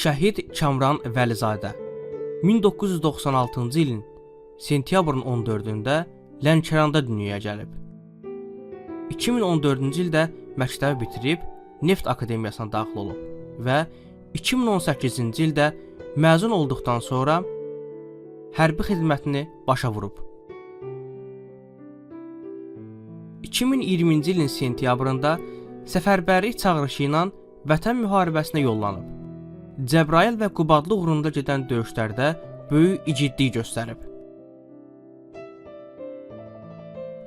Şəhid Kamran Vəlizadə 1996-cı ilin sentyabrın 14-də Lənkəranda dünyaya gəlib. 2014-cü ildə məktəbi bitirib Neft Akademiyasına daxil olub və 2018-ci ildə məzun olduqdan sonra hərbi xidmətini başa vurub. 2020-ci ilin sentyabrında səfərbərlik çağırışı ilə Vətən müharibəsinə yollanıb. Cəbrayıl və Qubadlı uğrunda gedən döyüşlərdə böyük igidlik göstərib.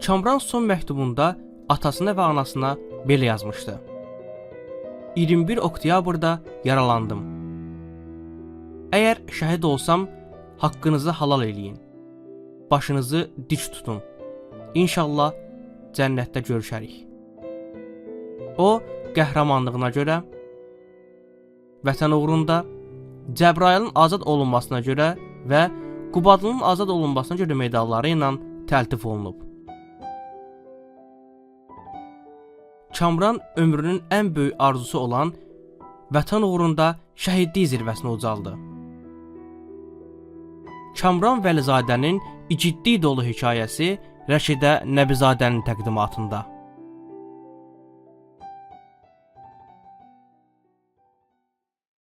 Kamran son məktubunda atasına və anasına belə yazmışdı: 21 oktyabrda yaralandım. Əgər şəhid olsam, haqqınızı halal eləyin. Başınızı dik tutun. İnşallah cənnətdə görüşərik. O, qəhrəmanlığına görə, Vətən uğrunda, Cəbrayılın azad olunmasına görə və Qubadlının azad olunmasına görə medalları ilə təltif olunub. Kamran ömrünün ən böyük arzusu olan Vətən uğrunda şəhidlik zirvəsinə ucaldı. Kamran Vəlizadənin igidlik dolu hekayəsi Rəşidə Nəbizadənin təqdimatında.